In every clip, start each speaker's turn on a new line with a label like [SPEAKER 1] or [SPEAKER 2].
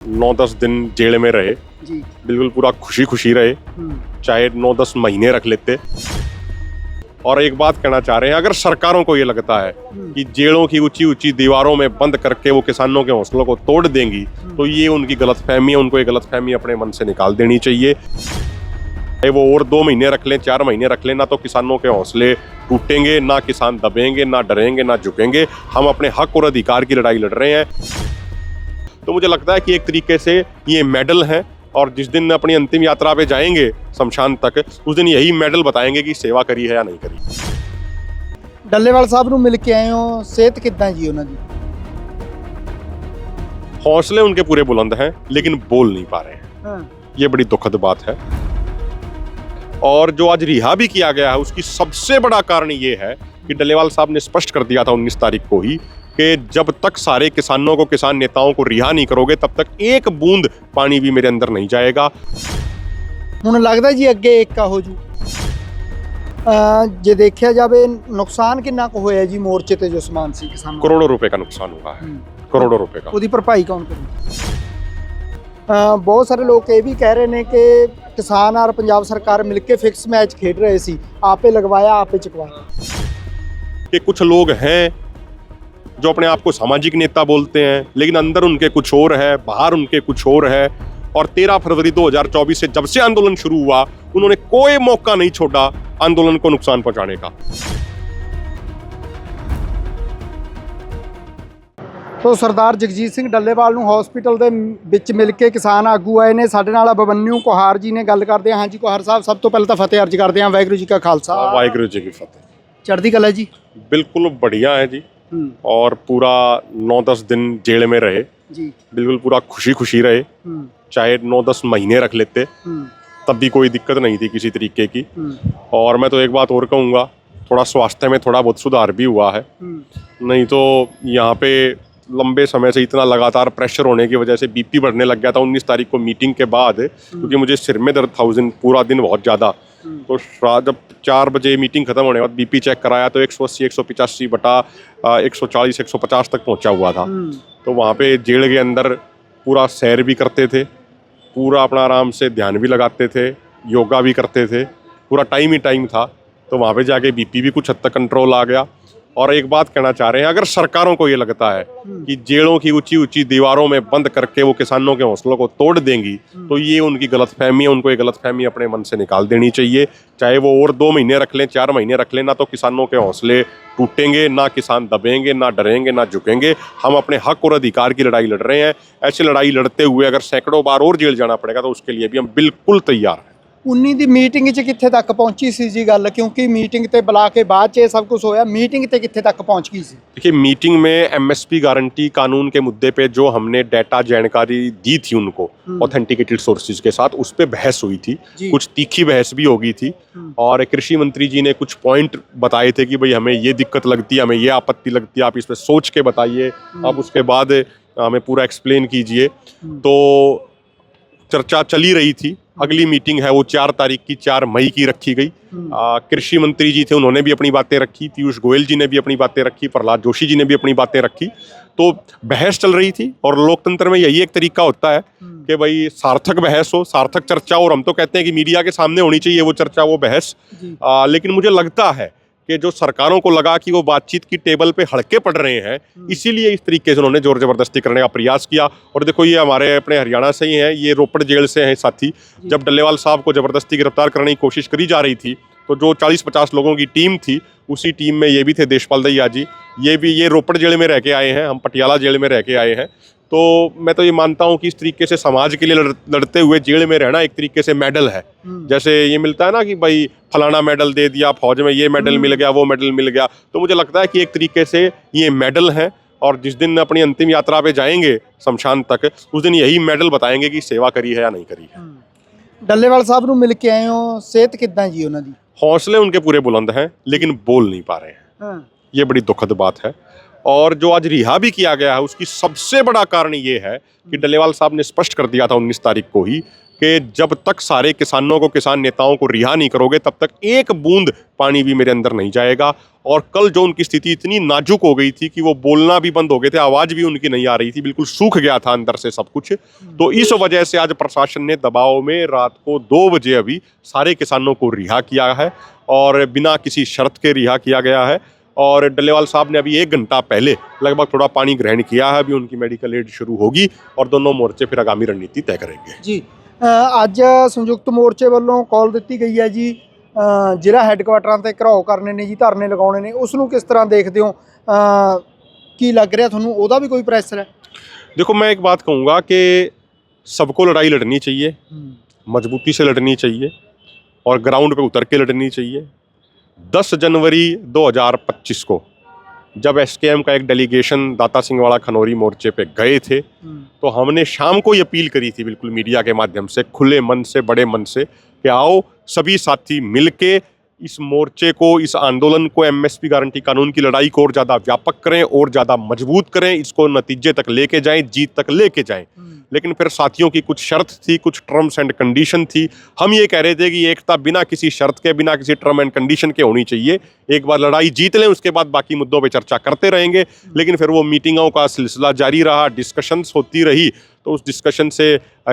[SPEAKER 1] 9-10 दिन जेल में रहे
[SPEAKER 2] जी।
[SPEAKER 1] बिल्कुल पूरा खुशी खुशी रहे, चाहे 9-10 महीने रख लेते। और एक बात कहना चाह रहे हैं, अगर सरकारों को ये लगता है कि जेलों की ऊंची ऊंची दीवारों में बंद करके वो किसानों के हौसलों को तोड़ देंगी, तो ये उनकी गलतफहमी है। उनको ये गलतफहमी अपने मन से निकाल देनी चाहिए। वो और 2 महीने रख लें, 4 महीने रख लें, ना तो किसानों के हौसले टूटेंगे, ना किसान दबेंगे, ना डरेंगे, ना झुकेंगे। हम अपने हक और अधिकार की लड़ाई लड़ रहे हैं। तो मुझे लगता है कि एक तरीके से ये मेडल है, और जिस दिन अपनी अंतिम यात्रा पे जाएंगे शमशान तक, उस दिन यही मेडल बताएंगे कि सेवा करी है या नहीं करी।
[SPEAKER 2] ਡੱਲੇਵਾਲ ਸਾਹਿਬ ਨੂੰ ਮਿਲ ਕੇ ਆਏ ਹੋ, ਸਿਹਤ ਕਿੱਦਾਂ ਜੀ ਉਹਨਾਂ ਦੀ?
[SPEAKER 1] हौसले उनके पूरे बुलंद हैं, लेकिन बोल नहीं पा रहे हैं।
[SPEAKER 2] हाँ।
[SPEAKER 1] ये बड़ी दुखद बात है। और जो आज रिहा भी किया गया है, उसकी सबसे बड़ा कारण ये है कि डल्लेवाल साहब ने स्पष्ट कर दिया था 19 तारीख को ही कि जब तक सारे किसानों को, किसान नेताओं को रिहा नहीं करोगे, तब तक एक बूंद पानी भी मेरे अंदर नहीं जाएगा।
[SPEAKER 2] ਹੁਣ ਲੱਗਦਾ ਜੀ ਅੱਗੇ ਏਕਾ ਹੋ ਜੂ। ਜੇ ਦੇਖਿਆ ਜਾਵੇ ਨੁਕਸਾਨ ਕਿੰਨਾ ਕੁ ਹੋਇਆ ਜੀ ਮੋਰਚੇ ਤੇ ਜੋ ਸਮਾਨ ਸੀ ਕਿਸਾਨਾਂ ਦਾ?
[SPEAKER 1] करोड़ों रुपए का नुकसान हुआ है, करोड़ों रुपए का।
[SPEAKER 2] ਉਹਦੀ ਭਰਪਾਈ ਕੌਣ ਕਰੂ? ਬਹੁਤ ਸਾਰੇ ਲੋਕ ਇਹ ਵੀ ਕਹਿ ਰਹੇ ਨੇ ਕਿ ਕਿਸਾਨ ਔਰ ਪੰਜਾਬ ਸਰਕਾਰ ਮਿਲ ਕੇ ਫਿਕਸ ਮੈਚ ਖੇਡ ਰਹੇ ਸੀ, ਆਪੇ ਲਗਵਾਇਆ ਆਪੇ ਚੁਕਵਾਇਆ।
[SPEAKER 1] कि कुछ लोग हैं जो अपने आप को सामाजिक नेता बोलते हैं, लेकिन अंदर उनके कुछ और है, बाहर उनके कुछ और है। और 13 फरवरी 2024 से जब से आंदोलन शुरू हुआ, उन्होंने कोई मौका नहीं छोड़ा आंदोलन को नुकसान पहुंचाने का।
[SPEAKER 2] ਤੋ ਸਰਦਾਰ ਜਗਜੀਤ ਸਿੰਘ ਡੱਲੇਵਾਲ ਨੂੰ ਹਸਪੀਟਲ ਦੇ ਵਿੱਚ ਮਿਲ ਕੇ ਕਿਸਾਨ ਆਗੂ ਆਏ ਨੇ। ਸਾਡੇ ਨਾਲ ਅਭਿਮਨਿਊ ਕੁਹਾਰ ਜੀ ਨੇ ਗੱਲ ਕਰਦੇ ਹਾਂ। ਹਾਂਜੀ ਕੁਹਾਰ ਸਾਹਿਬ, ਸਭ ਤੋਂ ਪਹਿਲਾਂ ਤਾਂ ਫਤਿਹ ਅਰਜ ਕਰਦੇ ਹਾਂ। ਵਾਹਿਗੁਰੂ ਜੀ ਕਾ ਖਾਲਸਾ,
[SPEAKER 1] वाहिगुरु जी की फतेह।
[SPEAKER 2] ਚੜ੍ਹਦੀ ਕਲਾ ਜੀ।
[SPEAKER 1] बिल्कुल बढ़िया है जी। और पूरा 9-10 दिन जेल में रहे,
[SPEAKER 2] जी।
[SPEAKER 1] बिल्कुल पूरा खुशी खुशी रहे, चाहे 9-10 महीने रख लेते, तब भी कोई दिक्कत नहीं थी किसी तरीके की। और मैं तो एक बात और कहूँगा, थोड़ा स्वास्थ्य में थोड़ा बहुत सुधार भी हुआ है। नहीं तो यहाँ पे लंबे समय से इतना लगातार प्रेशर होने की वजह से बीपी बढ़ने लग गया था 19 तारीख को मीटिंग के बाद, क्योंकि मुझे सिर में दर्द था उस दिन पूरा दिन बहुत ज़्यादा। तो जब 4 बजे मीटिंग खत्म होने के बाद बीपी चेक कराया तो 180, 185 बटा 140, 150 तक पहुंचा हुआ था। तो वहाँ पे जेल के अंदर पूरा सैर भी करते थे, पूरा अपना आराम से ध्यान भी लगाते थे, योगा भी करते थे, पूरा टाइम ही टाइम था। तो वहाँ पे जाके बीपी भी कुछ हद तक कंट्रोल आ गया। और एक बात कहना चाह रहे हैं, अगर सरकारों को ये लगता है कि जेलों की ऊंची ऊंची दीवारों में बंद करके वो किसानों के हौसलों को तोड़ देंगी, तो ये उनकी गलतफहमी है। उनको ये गलतफहमी अपने मन से निकाल देनी चाहिए। चाहे वो और 2 महीने रख लें, 4 महीने रख लें, ना तो किसानों के हौसले टूटेंगे, ना किसान दबेंगे, ना डरेंगे, ना झुकेंगे। हम अपने हक और अधिकार की लड़ाई लड़ रहे हैं। ऐसी लड़ाई लड़ते हुए अगर सैकड़ों बार और जेल जाना पड़ेगा, तो उसके लिए भी हम बिल्कुल तैयार हैं।
[SPEAKER 2] 19 ਦੀ ਮੀਟਿੰਗ 'ਚ ਕਿੱਥੇ ਤੱਕ ਪਹੁੰਚੀ ਸੀ ਜੀ ਗੱਲ? ਕਿਉਂਕਿ ਮੀਟਿੰਗ ਤੇ ਬੁਲਾ ਕੇ ਬਾਅਦ 'ਚ ਇਹ ਸਭ ਕੁਝ ਹੋਇਆ, ਮੀਟਿंग ਤੇ ਕਿੱਥੇ तक पहुंच गई सी?
[SPEAKER 1] देखिए, मीटिंग में एमएसपी गारंटी कानून के मुद्दे पे जो हमने डाटा जानकारी दी थी उनको ऑथेंटिकेटेड सोर्सेज के साथ, उस पर बहस हुई थी। कुछ तीखी बहस भी हो गई थी। और कृषि मंत्री जी ने कुछ पॉइंट बताए थे कि भाई हमें ये दिक्कत लगती है, हमें ये आपत्ति लगती है, आप इस पर सोच के बताइए, आप उसके बाद हमें पूरा एक्सप्लेन कीजिए। तो चर्चा चली रही थी। अगली मीटिंग है वो 4 तारीख की, 4 मई की रखी गई। कृषि मंत्री जी थे, उन्होंने भी अपनी बातें रखी, पीयूष गोयल जी ने भी अपनी बातें रखी, प्रहलाद जोशी जी ने भी अपनी बातें रखी। तो बहस चल रही थी। और लोकतंत्र में यही एक तरीका होता है कि भाई सार्थक बहस हो, सार्थक चर्चा हो। और हम तो कहते हैं कि मीडिया के सामने होनी चाहिए वो चर्चा, वो बहस। लेकिन मुझे लगता है कि जो सरकारों को लगा कि वो बातचीत की टेबल पे हड़के पड़ रहे हैं, इसीलिए इस तरीके से उन्होंने जोर जबरदस्ती करने का प्रयास किया। और देखो, ये हमारे अपने हरियाणा से ही हैं, ये रोपड़ जेल से हैं साथी। जब डल्लेवाल साहब को जबरदस्ती गिरफ्तार करने की कोशिश करी जा रही थी, तो जो 40-50 लोगों की टीम थी, उसी टीम में ये भी थे देशपाल दहिया जी। ये रोपड़ जेल में रह के आए हैं, हम पटियाला जेल में रह के आए हैं। तो मैं तो ये मानता हूँ कि इस तरीके से समाज के लिए लड़ते हुए जेल में रहना एक तरीके से मेडल है। जैसे ये मिलता है ना कि भाई फलाना मेडल दे दिया, फौज में ये मेडल मिल गया, वो मेडल मिल गया। तो मुझे लगता है कि एक तरीके से ये मेडल है। और जिस दिन अपनी अंतिम यात्रा पे जाएंगे शमशान तक, उस दिन यही मेडल बताएंगे कि सेवा करी है या नहीं करी है।
[SPEAKER 2] ਡੱਲੇਵਾਲ ਸਾਹਿਬ ਨੂੰ ਮਿਲ ਕੇ ਆਏ ਹੋ, ਸਿਹਤ ਕਿੱਦਾਂ ਜੀ ਉਹਨਾਂ ਦੀ?
[SPEAKER 1] हौसले उनके पूरे बुलंद हैं, लेकिन बोल नहीं पा रहे हैं। ये बड़ी दुखद बात है। और जो आज रिहा भी किया गया है, उसकी सबसे बड़ा कारण ये है कि डल्लेवाल साहब ने स्पष्ट कर दिया था 19 तारीख को ही कि जब तक सारे किसानों को, किसान नेताओं को रिहा नहीं करोगे, तब तक एक बूंद पानी भी मेरे अंदर नहीं जाएगा। और कल जो उनकी स्थिति इतनी नाजुक हो गई थी कि वो बोलना भी बंद हो गए थे, आवाज़ भी उनकी नहीं आ रही थी, बिल्कुल सूख गया था अंदर से सब कुछ। तो इस वजह से आज प्रशासन ने दबाव में रात को 2 बजे अभी सारे किसानों को रिहा किया है और बिना किसी शर्त के रिहा किया गया है। और डल्लेवाल साहब ने अभी 1 घंटा पहले लगभग थोड़ा पानी ग्रहण किया है। अभी उनकी मेडिकल एड शुरू होगी और दोनों मोर्चे फिर आगामी रणनीति तय करेंगे।
[SPEAKER 2] जी ਅੱਜ ਸੰਯੁਕਤ ਮੋਰਚੇ ਵੱਲੋਂ ਕਾਲ ਦਿੱਤੀ ਗਈ ਹੈ ਜੀ ਜ਼ਿਲ੍ਹਾ ਹੈੱਡਕੁਆਟਰਾਂ ਤੇ ਘਰਾਓ ਕਰਨੇ ਨੇ ਜੀ, ਧਰਨੇ ਲਗਾਉਣੇ ਨੇ, ਉਸ ਨੂੰ ਕਿਸ ਤਰ੍ਹਾਂ ਦੇਖਦੇ ਹੋ? ਕੀ ਲੱਗ ਰਿਹਾ ਤੁਹਾਨੂੰ ਉਹਦਾ ਵੀ ਕੋਈ ਪ੍ਰੈਸ਼ਰ ਹੈ?
[SPEAKER 1] देखो, मैं एक बात कहूँगा कि सबको लड़ाई लड़नी चाहिए, मजबूती से लड़नी चाहिए और ग्राउंड पे उतर के लड़नी चाहिए। 10 जनवरी 2025 को जब एसकेएम का एक डेलीगेशन दाता सिंह वाला खनौरी मोर्चे पे गए थे, तो हमने शाम को ये अपील करी थी बिल्कुल मीडिया के माध्यम से, खुले मन से, बड़े मन से, कि आओ सभी साथी मिलके इस मोर्चे को, इस आंदोलन को, एमएसपी गारंटी कानून की लड़ाई को और ज़्यादा व्यापक करें और ज़्यादा मजबूत करें, इसको नतीजे तक लेके जाएं, जीत तक लेके जाएं। लेकिन फिर साथियों की कुछ शर्त थी, कुछ टर्म्स एंड कंडीशन थी। हम ये कह रहे थे कि एकता बिना किसी शर्त के, बिना किसी टर्म एंड कंडीशन के होनी चाहिए। एक बार लड़ाई जीत लें, उसके बाद बाकी मुद्दों पे चर्चा करते रहेंगे। लेकिन फिर वो मीटिंगों का सिलसिला जारी रहा, डिस्कशंस होती रही, तो उस डिस्कशन से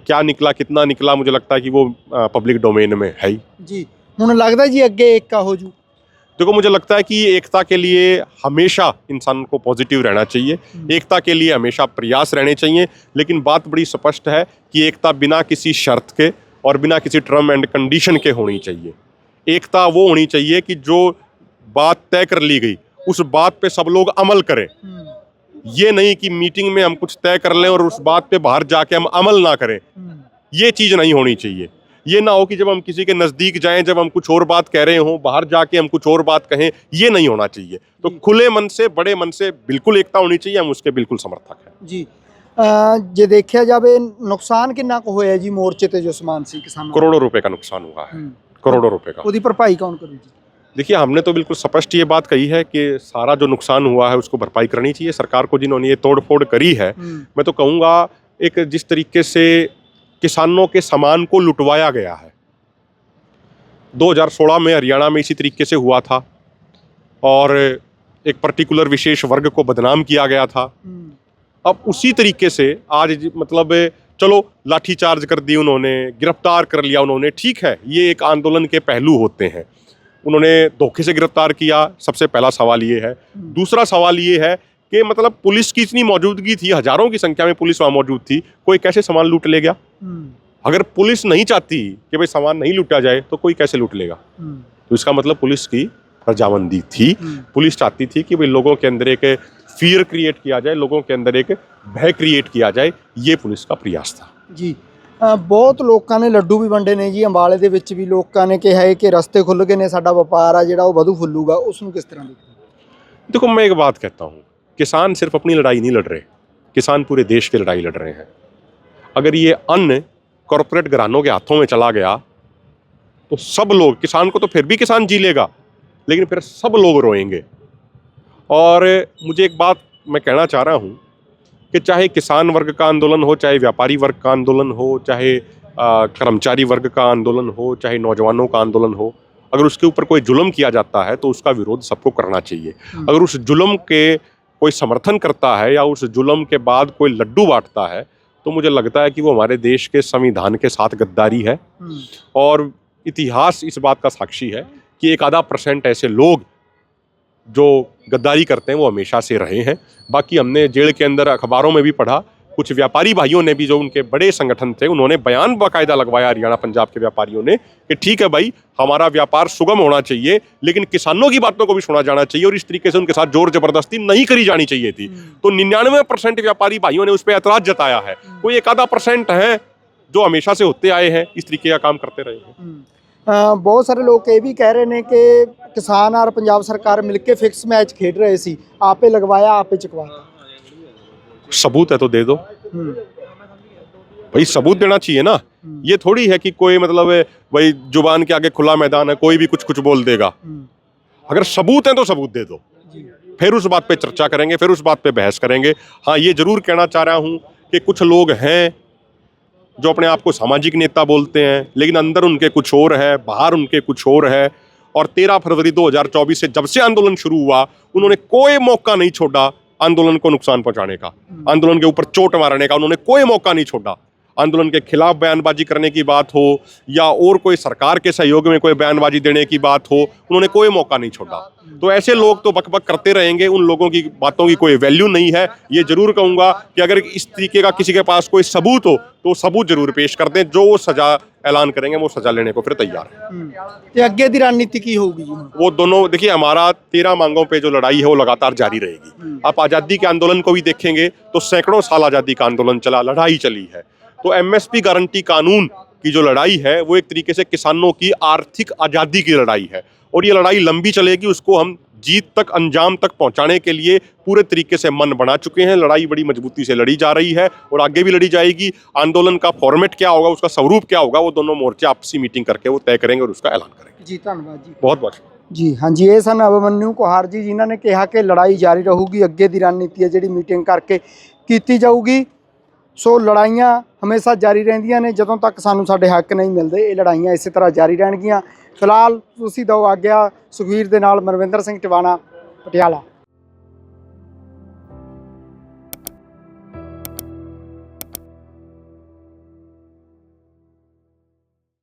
[SPEAKER 1] क्या निकला, कितना निकला, मुझे लगता है कि वो पब्लिक डोमेन में है ही।
[SPEAKER 2] जी ਹੁਣ ਲੱਗਦਾ ਜੀ ਅੱਗੇ ਏਕਾ ਹੋ ਜੂ?
[SPEAKER 1] देखो, मुझे लगता है कि एकता के लिए हमेशा इंसान को पॉजिटिव रहना चाहिए, एकता के लिए हमेशा प्रयास रहने चाहिए। लेकिन बात बड़ी स्पष्ट है कि एकता बिना किसी शर्त के और बिना किसी टर्म एंड कंडीशन के होनी चाहिए। एकता वो होनी चाहिए कि जो बात तय कर ली गई उस बात पे सब लोग अमल करें। ये नहीं कि मीटिंग में हम कुछ तय कर लें और उस बात पे बाहर जाके हम अमल ना करें। ये चीज़ नहीं होनी चाहिए। ये ना हो कि जब हम किसी के नज़दीक जाएं, जब हम कुछ और बात कह रहे हों, बाहर जाके हम कुछ और बात कहें, ये नहीं होना चाहिए। तो खुले मन से, बड़े मन से बिल्कुल एकता होनी चाहिए, हम उसके बिल्कुल समर्थक हैं।
[SPEAKER 2] ਜੀ ਜੇ ਦੇਖਿਆ ਜਾਵੇ ਨੁਕਸਾਨ ਕਿੰਨਾ ਕੁ ਹੋਇਆ ਜੀ ਮੋਰਚੇ ਤੇ ਜੋ ਸਮਾਨ ਸੀ ਕਿਸਾਨਾਂ ਦਾ?
[SPEAKER 1] करोड़ों रुपए का नुकसान हुआ है, करोड़ों रुपए का।
[SPEAKER 2] ਉਹਦੀ ਭਰਪਾਈ ਕੌਣ ਕਰੂ ਜੀ?
[SPEAKER 1] देखिए, हमने तो बिल्कुल स्पष्ट ये बात कही है कि सारा जो नुकसान हुआ है उसको भरपाई करनी चाहिए। सरकार को जिन्होंने ये तोड़ फोड़ करी है, मैं तो कहूँगा एक जिस तरीके से किसानों के सामान को लुटवाया गया है, 2016 में हरियाणा में इसी तरीके से हुआ था और एक पर्टिकुलर विशेष वर्ग को बदनाम किया गया था। अब उसी तरीके से आज मतलब चलो लाठीचार्ज कर दी उन्होंने, गिरफ्तार कर लिया उन्होंने, ठीक है, ये एक आंदोलन के पहलू होते हैं। उन्होंने धोखे से गिरफ्तार किया, सबसे पहला सवाल ये है। दूसरा सवाल ये है कि मतलब पुलिस की इतनी मौजूदगी थी, हजारों की संख्या में पुलिस वहाँ मौजूद थी, कोई कैसे सामान लूट ले गया? अगर पुलिस नहीं चाहती कि भाई सामान नहीं लूटा जाए तो कोई कैसे लूट लेगा? तो इसका मतलब पुलिस की रजामंदी थी। पुलिस चाहती थी कि भाई लोगों के अंदर एक फियर क्रिएट किया जाए, लोगों के अंदर एक भय क्रिएट किया जाए, ये पुलिस का प्रयास था।
[SPEAKER 2] ਜੀ ਬਹੁਤ ਲੋਕਾਂ ਨੇ ਲੱਡੂ ਵੀ ਵੰਡੇ ਨੇ ਜੀ, ਅੰਬਾਲੇ ਦੇ ਵਿੱਚ ਵੀ ਲੋਕਾਂ ਨੇ ਕਿਹਾ ਹੈ ਕਿ ਰਸਤੇ ਖੁੱਲ ਗਏ ਨੇ, ਸਾਡਾ ਵਪਾਰ ਆ ਜਿਹੜਾ ਉਹ ਵਧੂ ਫੁੱਲੂਗਾ, ਉਸ ਨੂੰ ਕਿਸ ਤਰ੍ਹਾਂ ਦੇਖਦੇ?
[SPEAKER 1] देखो, मैं एक बात कहता हूँ, किसान सिर्फ अपनी लड़ाई नहीं लड़ रहे, किसान पूरे देश की लड़ाई लड़ रहे हैं। अगर ये अन्न कॉरपोरेट घरानों के हाथों में चला गया तो सब लोग, किसान को तो फिर भी किसान जी लेगा, लेकिन फिर सब लोग रोएंगे। और मुझे एक बात मैं कहना चाह रहा हूँ कि चाहे किसान वर्ग का आंदोलन हो, चाहे व्यापारी वर्ग का आंदोलन हो, चाहे कर्मचारी वर्ग का आंदोलन हो, चाहे नौजवानों का आंदोलन हो, अगर उसके ऊपर कोई जुल्म किया जाता है तो उसका विरोध सबको करना चाहिए। अगर उस जुल्म के कोई समर्थन करता है या उस जुल्म के बाद कोई लड्डू बांटता है तो मुझे लगता है कि वो हमारे देश के संविधान के साथ गद्दारी है। और इतिहास इस बात का साक्षी है कि 1-आधा% ऐसे लोग जो गद्दारी करते हैं वो हमेशा से रहे हैं। बाकी हमने जेल के अंदर अखबारों में भी पढ़ा, कुछ व्यापारी भाइयों ने भी, जो उनके बड़े संगठन थे, उन्होंने बयान बाकायदा लगवाया हरियाणा पंजाब के व्यापारियों ने कि ठीक है भाई, हमारा व्यापार सुगम होना चाहिए, लेकिन किसानों की बातों को भी सुना जाना चाहिए और इस तरीके से उनके साथ जोर जबरदस्ती नहीं करी जानी चाहिए थी। तो 99% व्यापारी भाइयों ने उस पर ऐतराज जताया है। कोई 1-आधा% है जो हमेशा से होते आए हैं, इस तरीके का काम करते रहे हैं।
[SPEAKER 2] ਬਹੁਤ ਸਾਰੇ ਲੋਕ ਇਹ ਵੀ ਕਹਿ ਰਹੇ ਨੇ ਕਿ ਕਿਸਾਨ ਔਰ ਪੰਜਾਬ ਸਰਕਾਰ ਮਿਲ ਕੇ ਫਿਕਸ ਮੈਚ ਖੇਡ ਰਹੇ ਸੀ, ਆਪੇ ਲਗਵਾਇਆ ਆਪੇ ਚਕਵਾਤਾ।
[SPEAKER 1] सबूत है तो दे दो भाई, सबूत देना चाहिए ना। ये थोड़ी है कि कोई मतलब भाई जुबान के आगे खुला मैदान है, कोई भी कुछ कुछ बोल देगा। अगर सबूत है तो सबूत दे दो, फिर उस बात पे चर्चा करेंगे, फिर उस बात पे बहस करेंगे। हाँ, ये जरूर कहना चाह रहा हूँ कि कुछ लोग हैं जो अपने आप को सामाजिक नेता बोलते हैं, लेकिन अंदर उनके कुछ और है, बाहर उनके कुछ और है। और 13 फरवरी 2024 से जब से आंदोलन शुरू हुआ, उन्होंने कोई मौका नहीं छोड़ा आंदोलन को नुकसान पहुंचाने का, आंदोलन के ऊपर चोट मारने का। उन्होंने कोई मौका नहीं छोड़ा। आंदोलन के खिलाफ बयानबाजी करने की बात हो या और कोई सरकार के सहयोग में कोई बयानबाजी देने की बात हो, उन्होंने कोई मौका नहीं छोड़ा। तो ऐसे लोग तो बकबक करते रहेंगे, उन लोगों की बातों की कोई वैल्यू नहीं है। ये जरूर कहूंगा कि अगर इस तरीके का किसी के पास कोई सबूत हो तो सबूत जरूर पेश कर दें। जो वो सजा ऐलान करेंगे वो सजा लेने को फिर तैयार है।
[SPEAKER 2] ਤੇ ਅੱਗੇ ਦੀ ਰਣਨੀਤੀ ਕੀ ਹੋਊਗੀ ਜੀ ਹੁਣ?
[SPEAKER 1] वो दोनों देखिए, हमारा 13 मांगों पे जो लड़ाई है वो लगातार जारी रहेगी। आप आज़ादी के आंदोलन को भी देखेंगे तो सैकड़ों साल आज़ादी का आंदोलन चला, लड़ाई चली है। तो एमएसपी गारंटी कानून की जो लड़ाई है वो एक तरीके से किसानों की आर्थिक आज़ादी की लड़ाई है, और ये लड़ाई लंबी चलेगी। उसको हम जीत तक, अंजाम तक पहुंचाने के लिए पूरे तरीके से मन बना चुके हैं। लड़ाई बड़ी मजबूती से लड़ी जा रही है और आगे भी लड़ी जाएगी। आंदोलन का फॉर्मेट क्या होगा, उसका स्वरूप क्या होगा, वो दोनों मोर्चे आपसी मीटिंग करके वो तय करेंगे और उसका ऐलान करेंगे।
[SPEAKER 2] ਜੀ ਧੰਨਵਾਦ ਜੀ।
[SPEAKER 1] बहुत बहुत
[SPEAKER 2] ਜੀ ਹਾਂਜੀ, ਇਹ ਸਨ ਅਭਿਮਨਿਊ ਕੁਹਾਰ ਜੀ, ਜਿਨ੍ਹਾਂ ਨੇ ਕਿਹਾ ਕਿ ਲੜਾਈ ਜਾਰੀ ਰਹੂਗੀ, ਅੱਗੇ ਦੀ ਰਣਨੀਤੀ ਹੈ ਜਿਹੜੀ ਮੀਟਿੰਗ ਕਰਕੇ ਕੀਤੀ ਜਾਊਗੀ। ਸੋ ਲੜਾਈਆਂ ਹਮੇਸ਼ਾ ਜਾਰੀ ਰਹਿੰਦੀਆਂ ਨੇ, ਜਦੋਂ ਤੱਕ ਸਾਨੂੰ ਸਾਡੇ ਹੱਕ ਨਹੀਂ ਮਿਲਦੇ ਇਹ ਲੜਾਈਆਂ ਇਸੇ ਤਰ੍ਹਾਂ ਜਾਰੀ ਰਹਿਣਗੀਆਂ। ਫਿਲਹਾਲ ਤੁਸੀਂ ਦਿਓ ਆਗਿਆ। ਸੁਖਵੀਰ ਦੇ ਨਾਲ ਮਨਵਿੰਦਰ ਸਿੰਘ ਟਿਵਾਣਾ, ਪਟਿਆਲਾ।